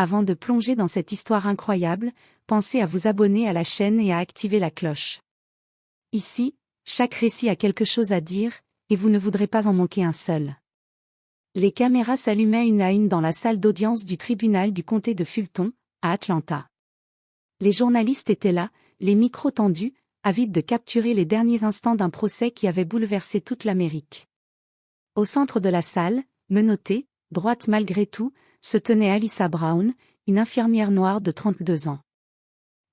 Avant de plonger dans cette histoire incroyable, pensez à vous abonner à la chaîne et à activer la cloche. Ici, chaque récit a quelque chose à dire, et vous ne voudrez pas en manquer un seul. Les caméras s'allumaient une à une dans la salle d'audience du tribunal du comté de Fulton, à Atlanta. Les journalistes étaient là, les micros tendus, avides de capturer les derniers instants d'un procès qui avait bouleversé toute l'Amérique. Au centre de la salle, menottée, droite malgré tout, se tenait Alyssa Brown, une infirmière noire de 32 ans.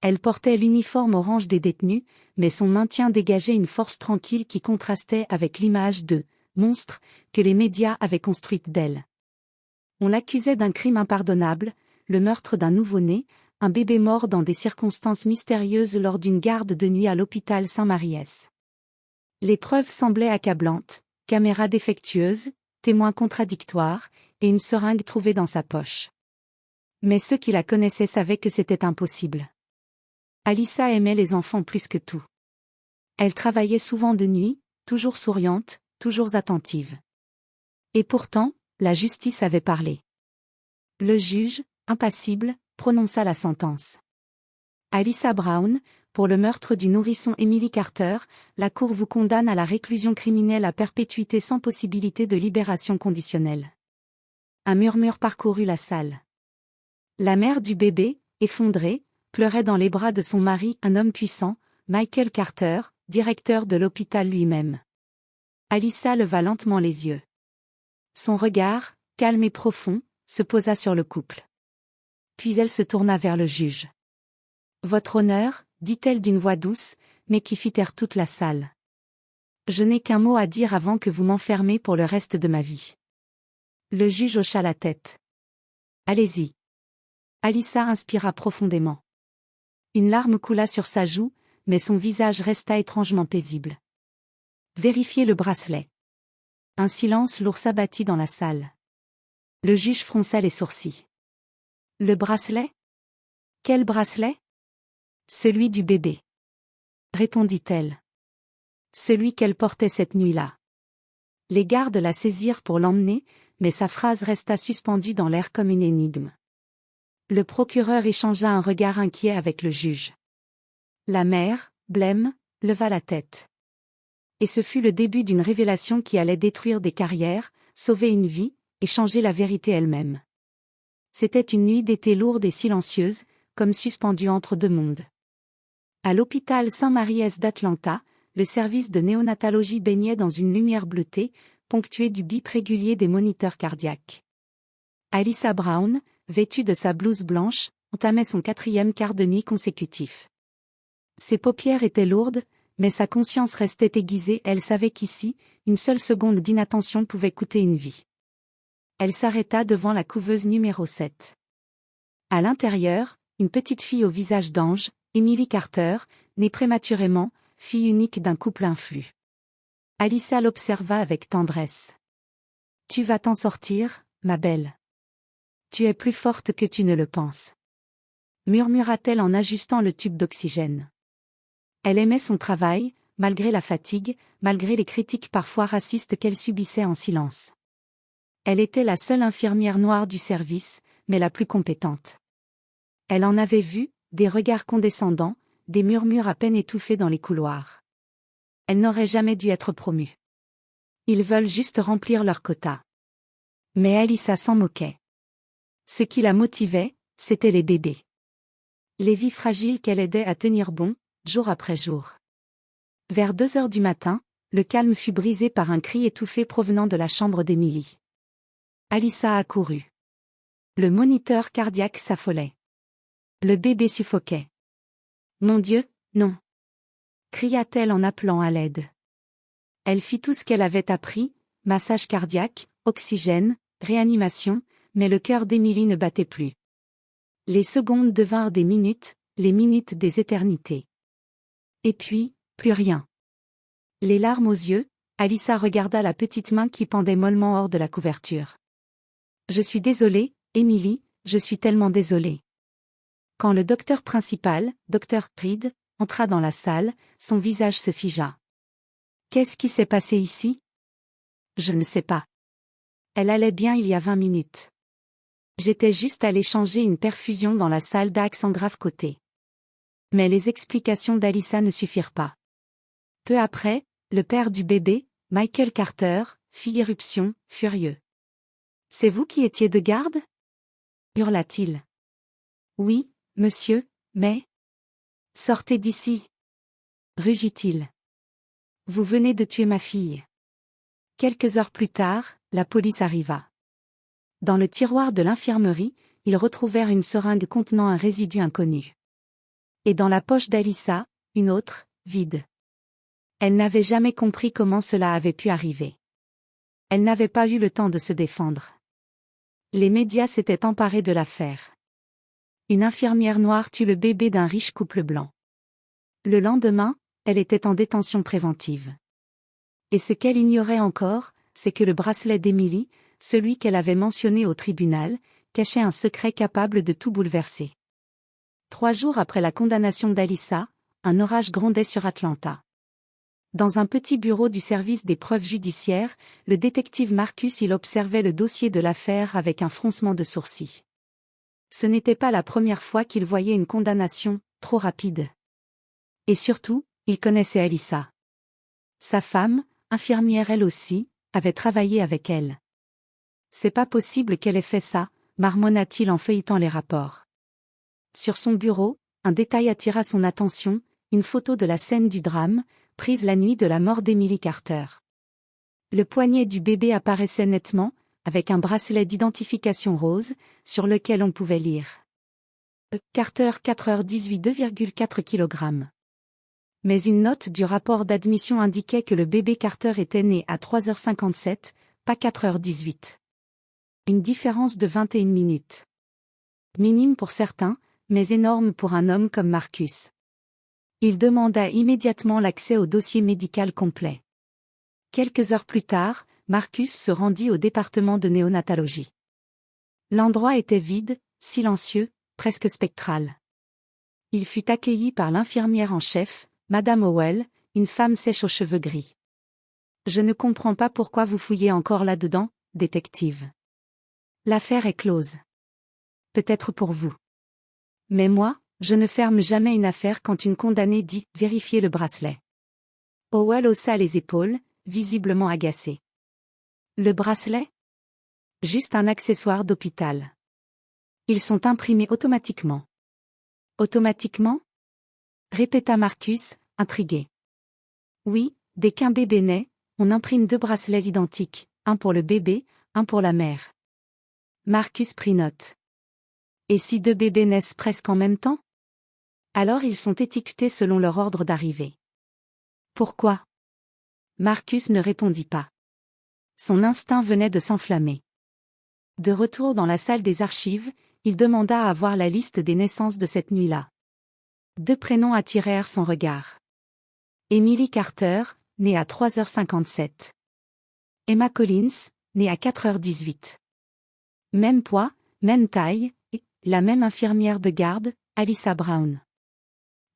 Elle portait l'uniforme orange des détenus, mais son maintien dégageait une force tranquille qui contrastait avec l'image de « monstre » que les médias avaient construite d'elle. On l'accusait d'un crime impardonnable, le meurtre d'un nouveau-né, un bébé mort dans des circonstances mystérieuses lors d'une garde de nuit à l'hôpital Saint-Maries. Les preuves semblaient accablantes, caméras défectueuses, témoins contradictoires, et une seringue trouvée dans sa poche. Mais ceux qui la connaissaient savaient que c'était impossible. Alyssa aimait les enfants plus que tout. Elle travaillait souvent de nuit, toujours souriante, toujours attentive. Et pourtant, la justice avait parlé. Le juge, impassible, prononça la sentence. Alyssa Brown, pour le meurtre du nourrisson Emily Carter, la Cour vous condamne à la réclusion criminelle à perpétuité sans possibilité de libération conditionnelle. Un murmure parcourut la salle. La mère du bébé, effondrée, pleurait dans les bras de son mari, un homme puissant, Michael Carter, directeur de l'hôpital lui-même. Alyssa leva lentement les yeux. Son regard, calme et profond, se posa sur le couple. Puis elle se tourna vers le juge. « Votre honneur, dit-elle d'une voix douce, mais qui fit taire toute la salle. Je n'ai qu'un mot à dire avant que vous m'enfermez pour le reste de ma vie. » Le juge hocha la tête. « Allez-y. » Alyssa inspira profondément. Une larme coula sur sa joue, mais son visage resta étrangement paisible. « Vérifiez le bracelet. » Un silence lourd s'abattit dans la salle. Le juge fronça les sourcils. « Le bracelet ? Quel bracelet ? » « Celui du bébé. » répondit-elle. « Celui qu'elle portait cette nuit-là. » Les gardes la saisirent pour l'emmener, mais sa phrase resta suspendue dans l'air comme une énigme. Le procureur échangea un regard inquiet avec le juge. La mère, blême, leva la tête. Et ce fut le début d'une révélation qui allait détruire des carrières, sauver une vie, et changer la vérité elle-même. C'était une nuit d'été lourde et silencieuse, comme suspendue entre deux mondes. À l'hôpital Saint-Maries d'Atlanta, le service de néonatologie baignait dans une lumière bleutée, ponctuée du bip régulier des moniteurs cardiaques. Alyssa Brown, vêtue de sa blouse blanche, entamait son 4e quart de nuit consécutif. Ses paupières étaient lourdes, mais sa conscience restait aiguisée. Elle savait qu'ici, une seule seconde d'inattention pouvait coûter une vie. Elle s'arrêta devant la couveuse numéro 7. À l'intérieur, une petite fille au visage d'ange, Emily Carter, née prématurément, fille unique d'un couple influ. Alyssa l'observa avec tendresse. « Tu vas t'en sortir, ma belle. Tu es plus forte que tu ne le penses. » murmura-t-elle en ajustant le tube d'oxygène. Elle aimait son travail, malgré la fatigue, malgré les critiques parfois racistes qu'elle subissait en silence. Elle était la seule infirmière noire du service, mais la plus compétente. Elle en avait vu, des regards condescendants, des murmures à peine étouffés dans les couloirs. Elle n'aurait jamais dû être promue. Ils veulent juste remplir leur quota. Mais Alyssa s'en moquait. Ce qui la motivait, c'étaient les bébés. Les vies fragiles qu'elle aidait à tenir bon, jour après jour. Vers 2 heures du matin, le calme fut brisé par un cri étouffé provenant de la chambre d'Emily. Alyssa accourut. Le moniteur cardiaque s'affolait. Le bébé suffoquait. « Mon Dieu, non !» cria-t-elle en appelant à l'aide. Elle fit tout ce qu'elle avait appris, massage cardiaque, oxygène, réanimation, mais le cœur d'Emily ne battait plus. Les secondes devinrent des minutes, les minutes des éternités. Et puis, plus rien. Les larmes aux yeux, Alyssa regarda la petite main qui pendait mollement hors de la couverture. « Je suis désolée, Emily, je suis tellement désolée. » Quand le docteur principal, Dr. Reed, entra dans la salle, son visage se figea. « Qu'est-ce qui s'est passé ici ? » « Je ne sais pas. Elle allait bien il y a 20 minutes. » J'étais juste allé changer une perfusion dans la salle d'accent grave côté. Mais les explications d'Alyssa ne suffirent pas. Peu après, le père du bébé, Michael Carter, fit irruption, furieux. « C'est vous qui étiez de garde ?» hurla-t-il. « Oui, monsieur, mais… » « Sortez d'ici !» rugit-il. « Vous venez de tuer ma fille. » Quelques heures plus tard, la police arriva. Dans le tiroir de l'infirmerie, ils retrouvèrent une seringue contenant un résidu inconnu. Et dans la poche d'Alyssa, une autre, vide. Elle n'avait jamais compris comment cela avait pu arriver. Elle n'avait pas eu le temps de se défendre. Les médias s'étaient emparés de l'affaire. Une infirmière noire tue le bébé d'un riche couple blanc. Le lendemain, elle était en détention préventive. Et ce qu'elle ignorait encore, c'est que le bracelet d'Emily, celui qu'elle avait mentionné au tribunal, cachait un secret capable de tout bouleverser. 3 jours après la condamnation d'Alyssa, un orage grondait sur Atlanta. Dans un petit bureau du service des preuves judiciaires, le détective Marcus observait le dossier de l'affaire avec un froncement de sourcils. Ce n'était pas la première fois qu'il voyait une condamnation trop rapide. Et surtout, il connaissait Alyssa. Sa femme, infirmière elle aussi, avait travaillé avec elle. « C'est pas possible qu'elle ait fait ça », marmonna-t-il en feuilletant les rapports. Sur son bureau, un détail attira son attention, une photo de la scène du drame, prise la nuit de la mort d'Emily Carter. Le poignet du bébé apparaissait nettement, avec un bracelet d'identification rose, sur lequel on pouvait lire Carter 4h18 2,4 kg. Mais une note du rapport d'admission indiquait que le bébé Carter était né à 3h57, pas 4h18. Une différence de 21 minutes. Minime pour certains, mais énorme pour un homme comme Marcus. Il demanda immédiatement l'accès au dossier médical complet. Quelques heures plus tard, Marcus se rendit au département de néonatologie. L'endroit était vide, silencieux, presque spectral. Il fut accueilli par l'infirmière en chef, Madame Howell, une femme sèche aux cheveux gris. « Je ne comprends pas pourquoi vous fouillez encore là-dedans, détective. L'affaire est close. Peut-être pour vous. Mais moi, je ne ferme jamais une affaire quand une condamnée dit « vérifiez le bracelet ». Howell haussa les épaules, visiblement agacé. Le bracelet ? Juste un accessoire d'hôpital. Ils sont imprimés automatiquement. Automatiquement ? Répéta Marcus, intrigué. Oui, dès qu'un bébé naît, on imprime 2 bracelets identiques, un pour le bébé, un pour la mère. Marcus prit note. Et si 2 bébés naissent presque en même temps ? Alors ils sont étiquetés selon leur ordre d'arrivée. Pourquoi ? Marcus ne répondit pas. Son instinct venait de s'enflammer. De retour dans la salle des archives, il demanda à voir la liste des naissances de cette nuit-là. 2 prénoms attirèrent son regard. Emily Carter, née à 3h57. Emma Collins, née à 4h18. Même poids, même taille, et la même infirmière de garde, Alyssa Brown.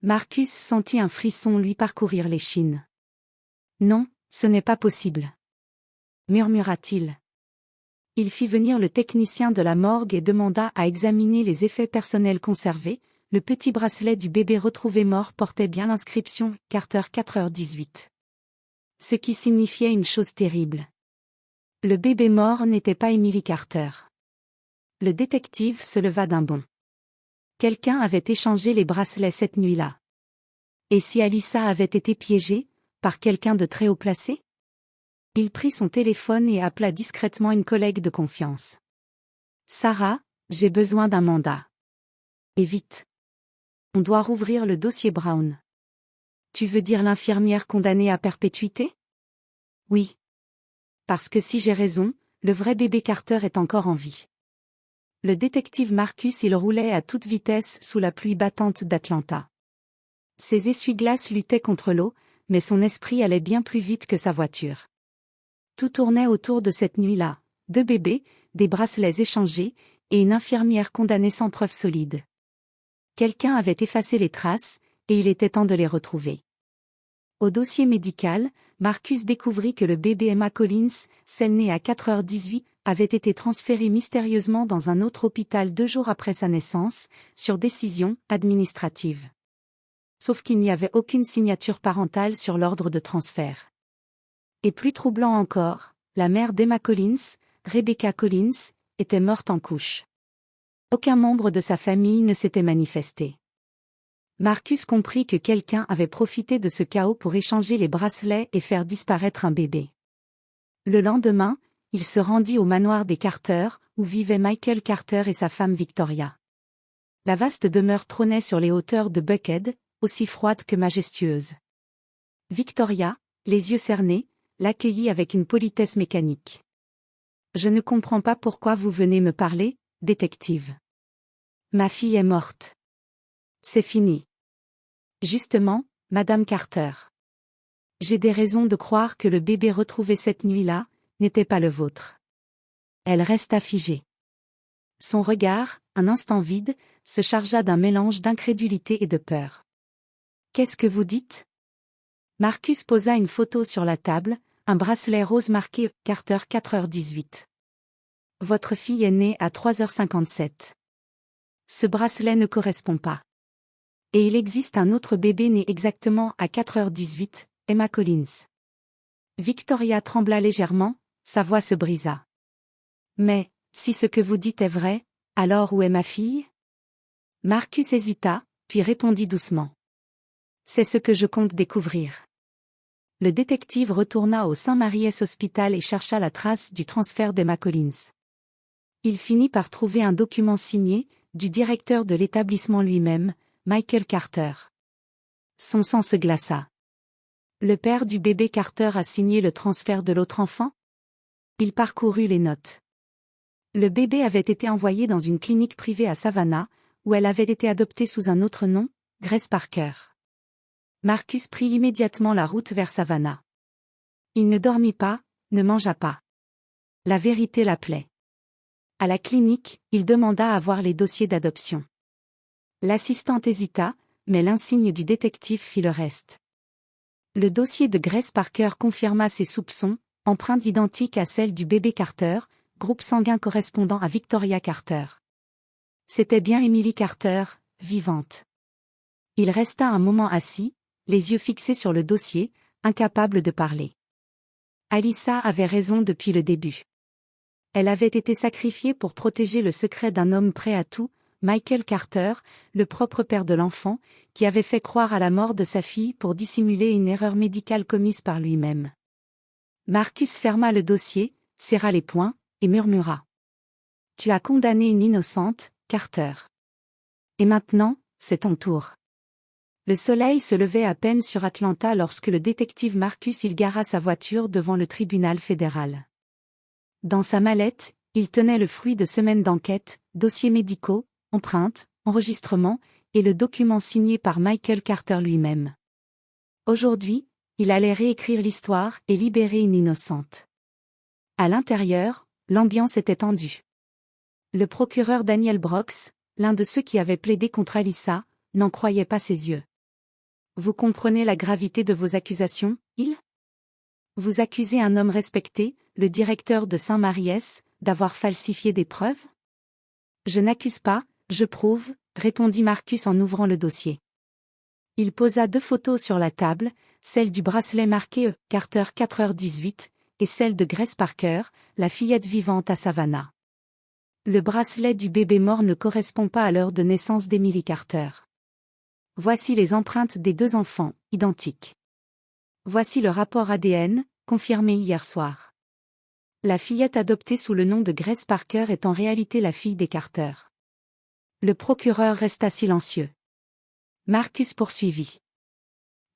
Marcus sentit un frisson lui parcourir l'échine. « Non, ce n'est pas possible. » murmura-t-il. Il fit venir le technicien de la morgue et demanda à examiner les effets personnels conservés. Le petit bracelet du bébé retrouvé mort portait bien l'inscription « Carter 4h18 ». Ce qui signifiait une chose terrible. Le bébé mort n'était pas Emily Carter. Le détective se leva d'un bond. Quelqu'un avait échangé les bracelets cette nuit-là. Et si Alyssa avait été piégée, par quelqu'un de très haut placé ? Il prit son téléphone et appela discrètement une collègue de confiance. « Sarah, j'ai besoin d'un mandat. Et vite. On doit rouvrir le dossier Brown. » « Tu veux dire l'infirmière condamnée à perpétuité ? » ?»« Oui. Parce que si j'ai raison, le vrai bébé Carter est encore en vie. » Le détective Marcus roulait à toute vitesse sous la pluie battante d'Atlanta. Ses essuie-glaces luttaient contre l'eau, mais son esprit allait bien plus vite que sa voiture. Tout tournait autour de cette nuit-là, 2 bébés, des bracelets échangés, et une infirmière condamnée sans preuve solide. Quelqu'un avait effacé les traces, et il était temps de les retrouver. Au dossier médical, Marcus découvrit que le bébé Emma Collins, celle née à 4h18, avait été transféré mystérieusement dans un autre hôpital 2 jours après sa naissance, sur décision administrative. Sauf qu'il n'y avait aucune signature parentale sur l'ordre de transfert. Et plus troublant encore, la mère d'Emma Collins, Rebecca Collins, était morte en couche. Aucun membre de sa famille ne s'était manifesté. Marcus comprit que quelqu'un avait profité de ce chaos pour échanger les bracelets et faire disparaître un bébé. Le lendemain, il se rendit au manoir des Carter, où vivaient Michael Carter et sa femme Victoria. La vaste demeure trônait sur les hauteurs de Buckhead, aussi froide que majestueuse. Victoria, les yeux cernés, l'accueillit avec une politesse mécanique. « Je ne comprends pas pourquoi vous venez me parler, détective. Ma fille est morte. C'est fini. Justement, Madame Carter. J'ai des raisons de croire que le bébé retrouvé cette nuit-là n'était pas le vôtre. » Elle resta figée. Son regard, un instant vide, se chargea d'un mélange d'incrédulité et de peur. « Qu'est-ce que vous dites ?» Marcus posa une photo sur la table, un bracelet rose marqué « Carter 4h18 ». « Votre fille est née à 3h57. Ce bracelet ne correspond pas. Et il existe un autre bébé né exactement à 4h18, Emma Collins. » Victoria trembla légèrement, sa voix se brisa. « Mais, si ce que vous dites est vrai, alors où est ma fille ?» Marcus hésita, puis répondit doucement. « C'est ce que je compte découvrir. » Le détective retourna au St. Mary's Hospital et chercha la trace du transfert d'Emma Collins. Il finit par trouver un document signé, du directeur de l'établissement lui-même, Michael Carter. Son sang se glaça. Le père du bébé Carter a signé le transfert de l'autre enfant? Il parcourut les notes. Le bébé avait été envoyé dans une clinique privée à Savannah, où elle avait été adoptée sous un autre nom, Grace Parker. Marcus prit immédiatement la route vers Savannah. Il ne dormit pas, ne mangea pas. La vérité l'appelait. À la clinique, il demanda à voir les dossiers d'adoption. L'assistante hésita, mais l'insigne du détective fit le reste. Le dossier de Grace Parker confirma ses soupçons, empreinte identique à celle du bébé Carter, groupe sanguin correspondant à Victoria Carter. C'était bien Emily Carter, vivante. Il resta un moment assis, les yeux fixés sur le dossier, incapable de parler. Alyssa avait raison depuis le début. Elle avait été sacrifiée pour protéger le secret d'un homme prêt à tout, Michael Carter, le propre père de l'enfant, qui avait fait croire à la mort de sa fille pour dissimuler une erreur médicale commise par lui-même. Marcus ferma le dossier, serra les poings, et murmura. « Tu as condamné une innocente, Carter. Et maintenant, c'est ton tour. » Le soleil se levait à peine sur Atlanta lorsque le détective Marcus il gara sa voiture devant le tribunal fédéral. Dans sa mallette, il tenait le fruit de semaines d'enquête, dossiers médicaux, empreintes, enregistrements, et le document signé par Michael Carter lui-même. Aujourd'hui, il allait réécrire l'histoire et libérer une innocente. À l'intérieur, l'ambiance était tendue. Le procureur Daniel Brooks, l'un de ceux qui avaient plaidé contre Alyssa, n'en croyait pas ses yeux. « Vous comprenez la gravité de vos accusations, il ? Vous accusez un homme respecté, le directeur de St. Mary's, d'avoir falsifié des preuves ? » « Je n'accuse pas, je prouve, » répondit Marcus en ouvrant le dossier. Il posa 2 photos sur la table, celle du bracelet marqué « Carter 4h18 » et celle de Grace Parker, la fillette vivante à Savannah. Le bracelet du bébé mort ne correspond pas à l'heure de naissance d'Emily Carter. Voici les empreintes des 2 enfants, identiques. Voici le rapport ADN, confirmé hier soir. La fillette adoptée sous le nom de Grace Parker est en réalité la fille des Carter. Le procureur resta silencieux. Marcus poursuivit.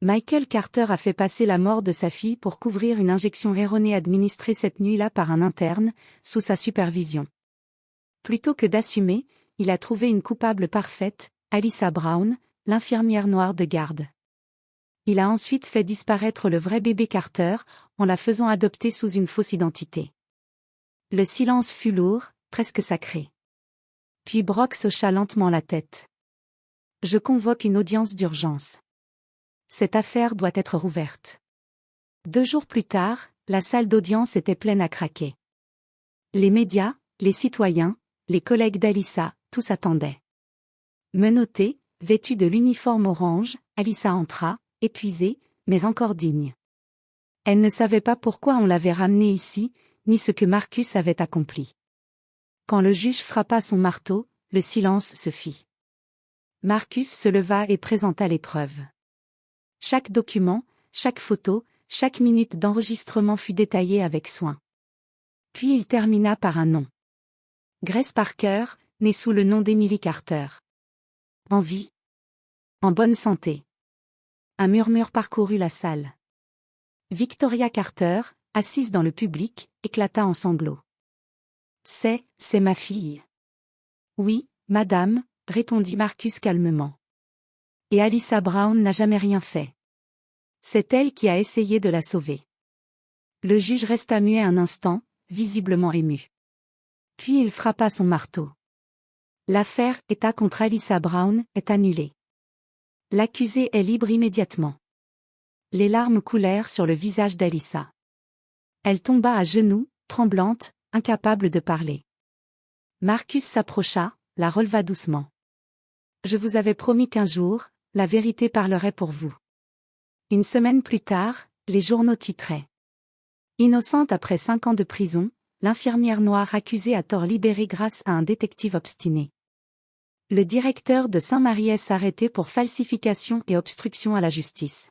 Michael Carter a fait passer la mort de sa fille pour couvrir une injection erronée administrée cette nuit-là par un interne, sous sa supervision. Plutôt que d'assumer, il a trouvé une coupable parfaite, Alyssa Brown, l'infirmière noire de garde. Il a ensuite fait disparaître le vrai bébé Carter, en la faisant adopter sous une fausse identité. Le silence fut lourd, presque sacré. Puis Brooks hocha lentement la tête. « Je convoque une audience d'urgence. Cette affaire doit être rouverte. » 2 jours plus tard, la salle d'audience était pleine à craquer. Les médias, les citoyens, les collègues d'Alyssa, tous attendaient. Menottée, vêtue de l'uniforme orange, Alyssa entra, épuisée, mais encore digne. Elle ne savait pas pourquoi on l'avait ramenée ici, ni ce que Marcus avait accompli. Quand le juge frappa son marteau, le silence se fit. Marcus se leva et présenta les preuves. Chaque document, chaque photo, chaque minute d'enregistrement fut détaillée avec soin. Puis il termina par un nom. Grace Parker, née sous le nom d'Emily Carter. En vie. En bonne santé. Un murmure parcourut la salle. Victoria Carter, assise dans le public, éclata en sanglots. C'est ma fille. Oui, madame, répondit Marcus calmement. Et Alyssa Brown n'a jamais rien fait. C'est elle qui a essayé de la sauver. Le juge resta muet un instant, visiblement ému. Puis il frappa son marteau. L'affaire État contre Alyssa Brown est annulée. L'accusée est libre immédiatement. Les larmes coulèrent sur le visage d'Alyssa. Elle tomba à genoux, tremblante, incapable de parler. Marcus s'approcha, la releva doucement. Je vous avais promis qu'un jour, la vérité parlerait pour vous. Une semaine plus tard, les journaux titraient. Innocente après 5 ans de prison, l'infirmière noire accusée à tort libérée grâce à un détective obstiné. Le directeur de Saint-Marie arrêté pour falsification et obstruction à la justice.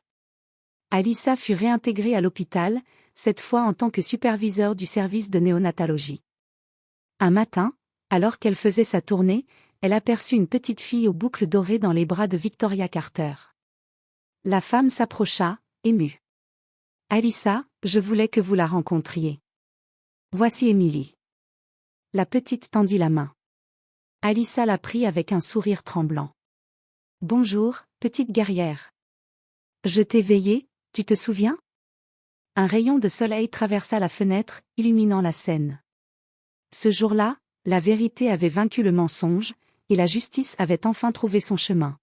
Alyssa fut réintégrée à l'hôpital, cette fois en tant que superviseur du service de néonatologie. Un matin, alors qu'elle faisait sa tournée, elle aperçut une petite fille aux boucles dorées dans les bras de Victoria Carter. La femme s'approcha, émue. « Alyssa, je voulais que vous la rencontriez. Voici Emily. » La petite tendit la main. Alyssa la prit avec un sourire tremblant. « Bonjour, petite guerrière. Je t'ai veillée, tu te souviens ?» Un rayon de soleil traversa la fenêtre, illuminant la scène. Ce jour-là, la vérité avait vaincu le mensonge, et la justice avait enfin trouvé son chemin.